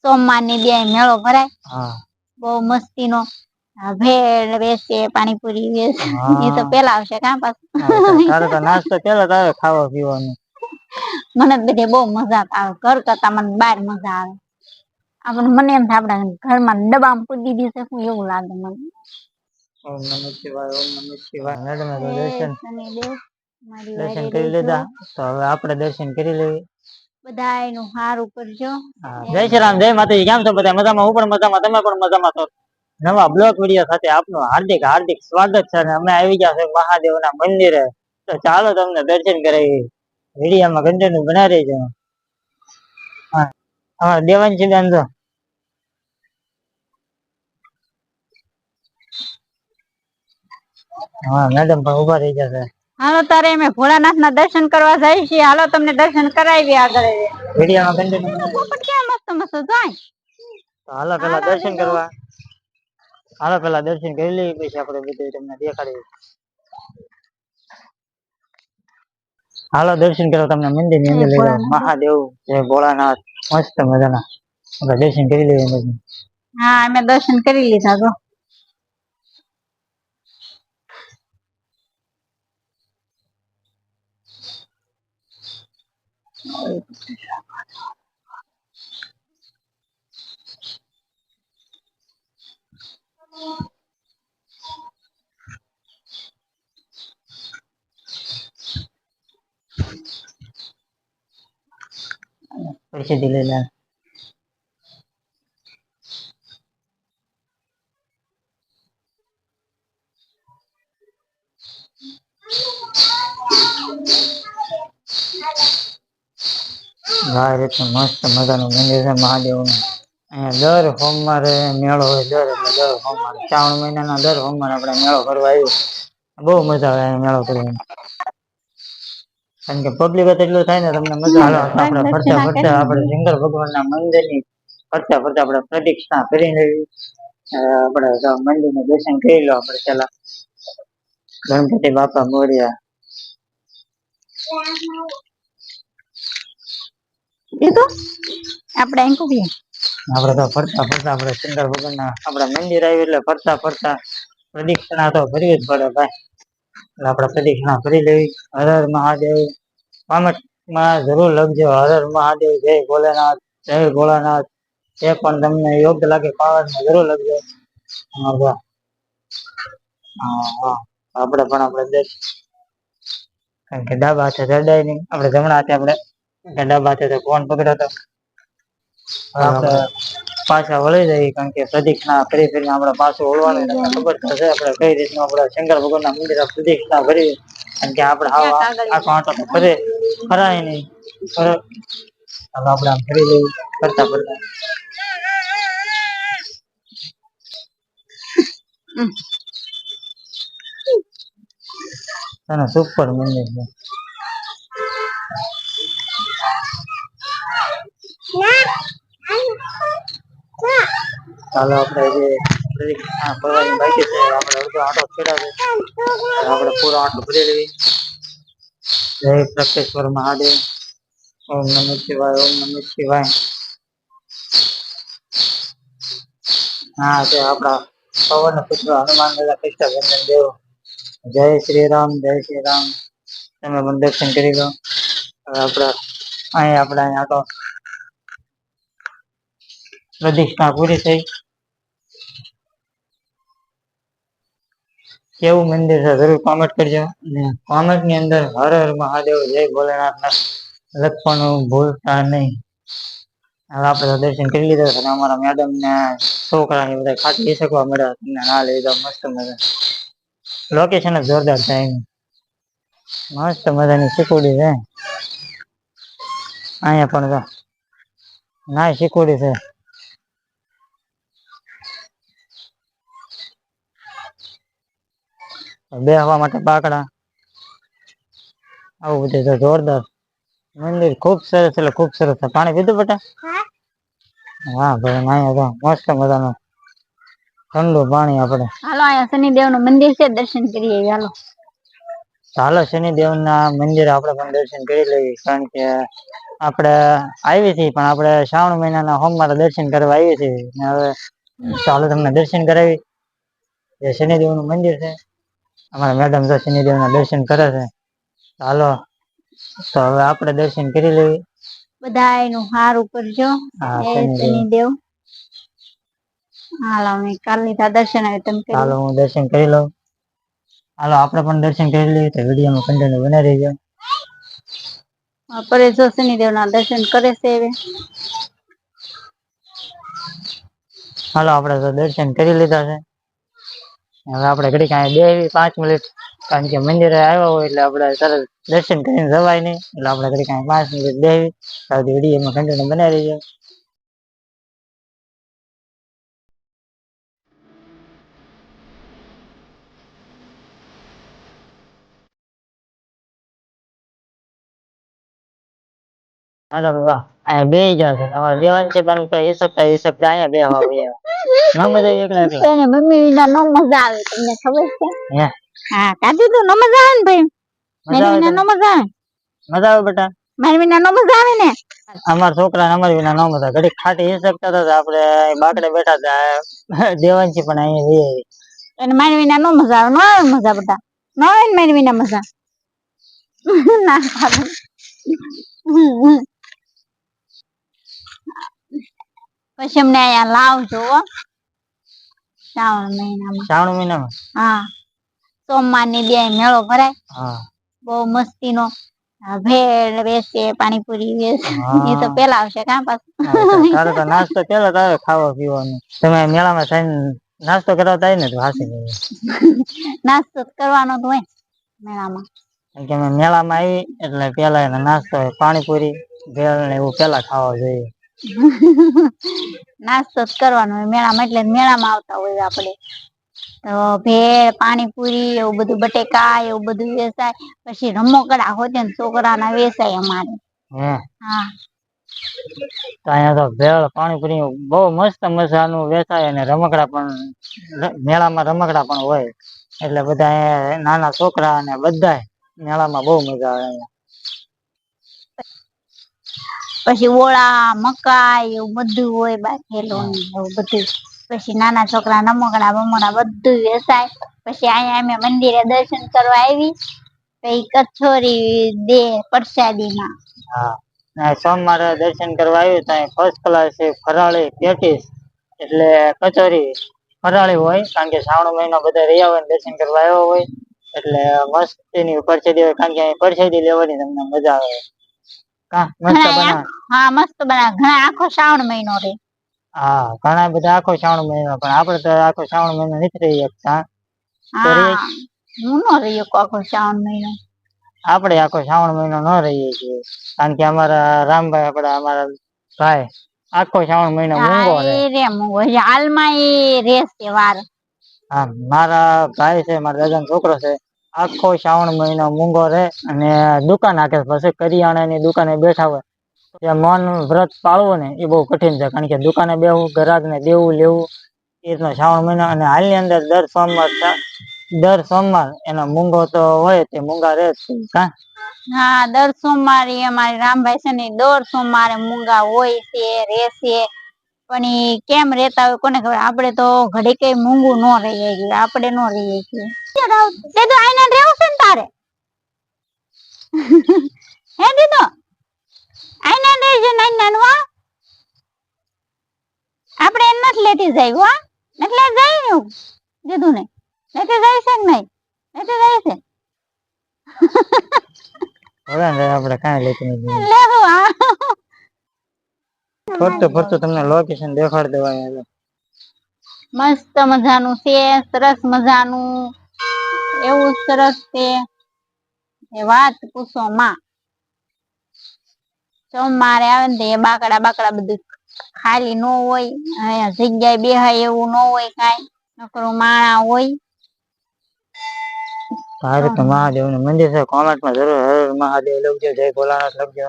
સોમવાર ની બે મેળો ભરાય બહુ મસ્તી નો ભેળ વેચે પાણીપુરી વેચે એ તો પેલા આવશે કાં પાછું તારે તો નાસ્તો પેલા આવે ખાવા પીવાનું મને બધે બહુ મજા આવે ઘર કરતા મને બહાર મજા આવે આપણે મને એમ થાય આપડા ઘરમાં ડબ્બામાં પૂરી દીશે શું એવું લાગે મને ઓમ નમઃ શિવાય ઓમ નમઃ શિવાય દર્શન કરી લીધા તો હવે આપણે દર્શન કરી લઈએ બધાયનું સારું કરજો જય શ્રી રામ જય માતાજી કેમ છો બધા મજામાં હું પણ મજામાં તમે પણ મજામાં છો નવા બ્લોગ વિડીયો સાથે આપનું હાર્દિક હાર્દિક સ્વાગત છે અને અમે આવી ગયા છે મહાદેવના મંદિરે તો ચાલો તમને દર્શન કરાવી વિડીયોમાં કન્ટિન્યુ બનાવી રહેજો હા દેવાંશી બેન જો હા મેડમ પણ ઉભા રહી જશે હાલો તારે અમે ભોળાનાથ ના દર્શન કરવા જાય છીએ હાલો તમને દર્શન કરાવી આગળ વિડીયોમાં કન્ટિન્યુ પોપટ કેમ મસ્ત મસ્ત જાય હાલો પેલા દર્શન કરવા હાલો પેલા દર્શન કરી લઈએ પછી આપણે બધું તમને દેખાડીએ હાલો દર્શન કરો તમને મંદિર ની અંદર લઈ જાવ મહાદેવ જય ભોળાનાથ મસ્ત મજાના આપણે દર્શન કરી લઈએ હા અમે દર્શન કરી લીધા તો પૈસે દિલેલા મસ્ત મજાનું મંદિર છે મહાદેવનું દર સોમવારે મેળો હોય દર સોમવારે શ્રાવણ મહિનાના દર સોમવારે આપણે મેળો કરવા આવ્યો બહુ મજા આવે મેળો કરવાની કારણ કે પબ્લિક એટલું થાય ને તમને મજા આવે આપણે ફરતા ફરતા આપણે શંકર ભગવાન ના મંદિર ની ફરતા ફરતા આપણે પ્રદક્ષિણા કરી લેવી આપણે મંદિર નું દર્શન કરી લો આપણે પેલા ગણપતિ બાપા મોર્યા એ તો આપણે એમ કહીએ આપણે તો ફરતા ફરતા આપણે શંકર ભગવાન ના આપણા મંદિર આવ્યું એટલે ફરતા ફરતા પ્રદક્ષિણા તો કરવી જ પડે ભાઈ એટલે આપણે પ્રદક્ષિણા કરી લેવી હર હર મહાદેવ કોમેન્ટમાં જરૂર લખજો હર હર મહાદેવ જય ભોલેનાથ જય ભોળાનાથ એ પણ તમને યોગ્ય લાગે કોમેન્ટમાં જરૂર લખજો હા આપણે પણ આપણે કારણ કે ડાબા હાથે ચડાય નહીં આપણે જમણા હાથે આપણે ડાબા હાથે ફોન પકડ્યો તો આપણે પાછા વળી જાય કારણ કે પ્રદક્ષિણા ફરી ફરીને આપણે પાછું વળવાનું તમને ખબર થશે આપણે કઈ રીતનું આપણે શંકર ભગવાન ના મંદિર પ્રદક્ષિણા કરી કારણ કે આપણે આખો આંટો તો ફરાય નહીં આપણે આમ ફરી લઈએ ફરતા ફરતા સુપર મંદિર છે ચાલો આપણે જે ફરવાની બાકી છે આપણે અડધો આંટો ફેરા આપણે પૂરો આંટો ફરી લઈએ જય પ્રકેશ્વર મહાદેવ ઓમ નમઃ શિવાય ઓમ નમઃ શિવાય હા તે આપણા પવન પુત્ર હનુમાન દાદા કૃષ્ણ દેવ જય શ્રી રામ તમે પણ દર્શન કરી લો આપણા અહીં આંટો પ્રદક્ષિણા પૂરી થઈ કેવું મંદિર છે જરૂર કોમેન્ટ કરજો અને કોમેન્ટ ની અંદર હર હર મહાદેવ જય ભોલેનાથ લખવાનું ભૂલતા નહીં હવે આપણે દર્શન કરી લીધા છે અમારા મેડમ ને છોકરાની બધા ખાટલી શકવા મળ્યા તમને ના લીધા મસ્ત મજા લોકેશન જ જોરદાર છે મસ્ત મજાની શીખોડી છે અહીંયા પણ ના શીખોડી છે બેહવા માટે બાકડા આવું બધું છે જોરદાર મંદિર ખૂબ સરસ એટલે ખૂબ સરસ છે પાણી પીધું બેટા હા ભાઈ અહીંયા મસ્ત મજાનું ઠંડુ પાણી આપણે હાલો અહીંયા શનિદેવ નું મંદિર છે દર્શન કરીએ હાલો શનિદેવ ના મંદિર આપણે પણ દર્શન કરી લઈએ કારણ કે આપણે આવી છીએ પણ આપણે શ્રાવણ મહિનાના સોમવારે દર્શન કરવા આવી છીએ ને હવે ચાલો તમને દર્શન કરાવી જે શનિદેવ નું મંદિર છે અમારા મેડમ તો શનિદેવ ના દર્શન કરે છે ચાલો તો હવે આપણે દર્શન કરી લેવી બધા એનું હારું કરજો શનિદેવ હાલો અમે કાલ લીધા દર્શન આવે તમે ચાલો હું દર્શન કરી લઉં હાલો આપણે પણ દર્શન કરી લઈએ તો વિડીયોમાં કન્ટિન્યુ બના રહીજો પરેશ જો શનિદેવ ના દર્શન કરે છે હાલો આપણે તો દર્શન કરી લીધા છે હવે આપણે ઘડી કાંઈ 2-5 મિનિટ કારણ કે મંદિરે આવ્યા હોય એટલે આપણે તરત દર્શન કરીને જવાય નહીં એટલે આપણે ઘડી કાંઈ 5 મિનિટ બેસી તો વિડીયોમાં કન્ટિન્યુ બનાવી રહીજો હાલો વાહ અહીંયા બે ગયા છે અમારે દેવાન છે પણ એ સપ્તાહ અહીંયા બે હવા બે ન મજા એકલા એકલા એને મમ્મી વિના નો મજા આવે તમને ખબર છે હે હા કાજુ તો નો મજા આવે ને ભાઈ મારી વિના નો મજા આવે મજા આવે બેટા મારી વિના નો મજા આવે ને અમારા છોકરા અમારી વિના નો મજા ઘડી ખાટી એ શકતા હતા આપણે બાકડે બેઠા હતા દેવાંશી પણ અહીંયા એને મારી વિના નો મજા આવે નો આવે મજા બેટા નો આવે ને મારી વિના મજા ના પછી અમને અહીંયા લાવજો શ્રાવણ મહિનામાં હા સોમવાર ની બે મેળો ભરાય હા બહુ મસ્તી નો ભેળ વેચે પાણીપુરી વેચે એ તો પેલા આવશે કાં પાછું તારે તો નાસ્તો પેલા તારે ખાવા પીવાનું તમે મેળામાં થઈને નાસ્તો કરવા થાય ને તો હાસી નાસ્તો કરવાનો તો હોય મેળામાં કે અમે મેળામાં આવી એટલે પેલા એનો નાસ્તો પાણીપુરી ભેળ ને એવું પેલા ખાવા જોઈએ નાસ્તો જ કરવાનો હોય મેળામાં એટલે મેળામાં આવતા હોય આપણે તો ભેળ પાણીપુરી એવું બધું બટેકા એવું બધું વેચાય પછી રમકડા હોય ને છોકરાના વેચાય અમારે હા તો અહીંયા તો ભેળ પાણીપુરી બહુ મસ્ત મજાનું વેચાય અને રમકડા પણ મેળામાં રમકડા પણ હોય એટલે બધા નાના છોકરા અને બધા મેળામાં બહુ મજા આવે અહીંયા પછી ઓળા મકાઈ એવું બધું હોય બાફેલું એવું બધું પછી નાના છોકરા રમકડા બમકડા બધું વેચાય પછી અહીંયા અમે મંદિરે દર્શન કરવા આવી કઈ કચોરી દે પ્રસાદીમાં હા સોમવારે દર્શન કરવા આવ્યું ત્યાં ફર્સ્ટ ક્લાસ છે ફરાળી પેટીસ એટલે કચોરી ફરાળી હોય કારણ કે શ્રાવણ મહિનો બધા રહ્યા હોય દર્શન કરવા આવ્યો હોય એટલે મસ્ત એની પરસેદી હોય કારણ કે પરસેદી લેવાની તમને મજા આવે હા મસ્ત બનાવે ઘણા આખો શ્રાવણ મહિનો રે હા ઘણા બધા આખો શ્રાવણ મહિનો પણ આપડે તો આખો શ્રાવણ મહિનો નથી રહી શકતા હું નો રહી આખો શ્રાવણ મહિનો આપણે આખો શ્રાવણ મહિનો ન રહીએ છીએ કારણ કે અમારા રામભાઈ આપડા અમારા ભાઈ આખો શ્રાવણ મહિનો મૂંગો રે હાલમાં એ રહેશે વાર હા મારા ભાઈ છે મારા દાદાનો છોકરો છે આખો શ્રાવણ મહિનો મૂંગો રહે અને દુકાન હાકે પછી કરિયાણાની દુકાને બેઠા હોય મૌન વ્રત પાળવું ને એ બહુ કઠિન છે કારણ કે દુકાને બેવું ગ્રાહક ને દેવું લેવું એ રીતનો શ્રાવણ મહિનો અને હાલની અંદર દર સોમવાર એનો મૂંગો તો હોય તે મૂંગા રહે હા દર સોમવારે અમારે રામભાઈ છે ને દર સોમવારે મૂંગા હોય છે રહેશે પણ એ કેમ રેતા હોય કોને ખબર આપડે તો ઘડી કઈ મૂંગું ન રહીએ છીએ આપડે ન રહીએ છીએ આઈને રહેવું છે ને તારે હે દીધો આઈને રહેજે નાનું આપણે એમ નથી લેતી જાય હો એટલે જાય દીધું ને લેતી જાય છે કે નહીં લેતી જાય છે આપણે કાંઈ લેતું નથી લેવું ફરતું તમને લોકેશન દેખાડી દેવાય મસ્ત મજાનું છે સરસ મજાનું એવું સરસ છે એ વાત પૂછો માં સોમવારે આવે ને એ બાકડા બધું ખાલી ન હોય અહીંયા જગ્યાએ બેહાય એવું ન હોય કાંઈ નકરું માણા હોય સારું તો મહાદેવ નું મંદિર છે કોમેન્ટમાં જરૂર હર મહાદેવ લખજો જય ભોલાનાથ લખજો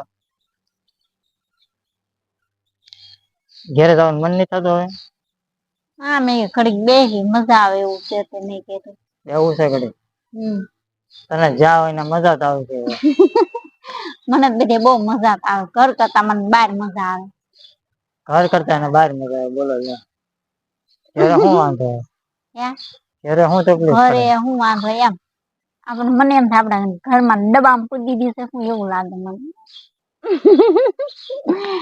ઘેરે જવાનું મન નહીં થતું હવે હા મેં ઘડીક બેસી મજા આવે એવું છે તે મેં કીધું એવું છે ઘડીક તને જ્યાં હોય ને મજા તો આવશે મને બધે બહુ મજા આવે, ઘર કરતા મને બહાર મજા આવે. ઘર કરતા ને બહાર મજા આવે, બોલો લે. ઘરે શું વાંધો? હે? ઘરે શું તકલીફ ઘરે પડે? હું વાંધો એમ આપણે મને એમ થાય આપડા ઘરમાં ડબ્બામાં પૂરી દીધી છે એવું લાગે મને.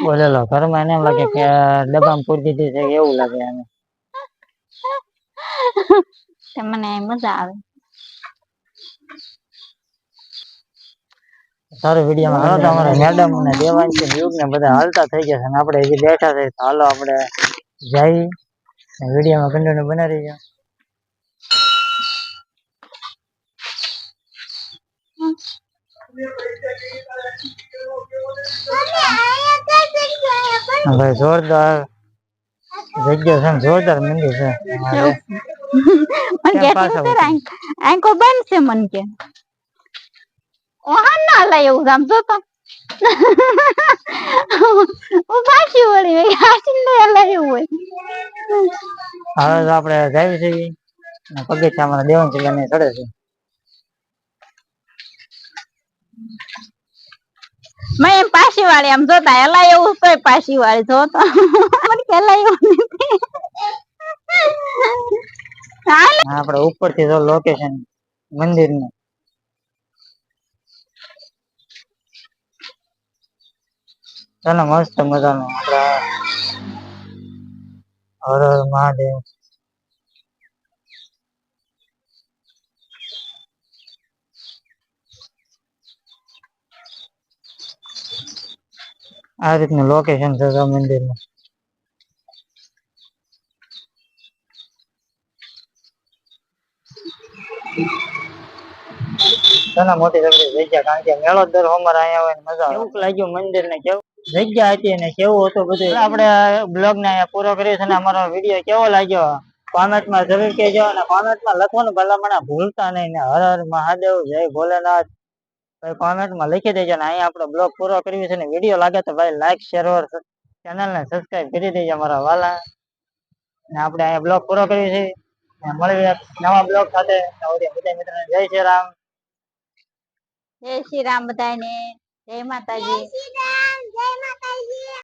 બોલેલો ઘરમાં એને એમ લાગે કે ડબ્બામાં પૂરી દીધી છે એવું લાગે એને. મને મજા આવે. સારું વિડીયોમાં હાલો તમારા મેડમ ને દેવાંશી યુગ ને બધા હાલતા થઈ ગયા છે અને આપણે હજી બેઠા છે. હાલો આપણે જઈ વિડીયોમાં કન્ટિન્યુ બનાવી રહીજો. ભાઈ જોરદાર જગ્યા છે, જોરદાર મંદિર છે. આંખો બંધ છે મન કે ઓહા ના લા એવું સમજો તો પાછી વળી હાચી ને લાયું હોય. હવે તો આપણે જાય છે પગથિયામાં દેવાંશી ને ચડે છે. મેં એમ પાછી વાળી આમ જોતા એલા એવું તો પાછી વાળી જોતો મને પેલા એવું નથી. આપણે ઉપરથી જો લોકેશન મંદિર નું ચાલો મસ્ત મજાનું હર હર મહાદેવ. આ રીતનું લોકેશન છે મંદિર નું. મોટી જગ્યા કારણ કે મેળો દર અમારે અહીંયા હોય મજા આવે. કેવું લાગ્યું મંદિર ને કેવું જગ્યા હતી ને કેવું હતું બધું. આપણે બ્લોગ ને અહીંયા પૂરો કરીએ છીએ. અમારો વિડીયો કેવો લાગ્યો કોમેન્ટમાં જરૂર કહેજો અને કોમેન્ટમાં લખવાનું ભલામણ ભૂલતા નહીં ને હર હર મહાદેવ જય ભોલેનાથ ભાઈ કોમેન્ટમાં લખી દેજો. ને અહીંયા આપણો બ્લોગ પૂરો કરીએ છીએ. ને વિડીયો લાગે તો ભાઈ લાઈક શેર ચેનલ ને સબસ્ક્રાઇબ કરી દેજો અમારા વાલા. ને આપણે અહીંયા બ્લોગ પૂરો કરીએ છીએ. મળીએ નવા બ્લોગ સાથે. બધા મિત્રોને જય શ્રી રામ. જય શ્રી રામ બધાને. જય માતાજી.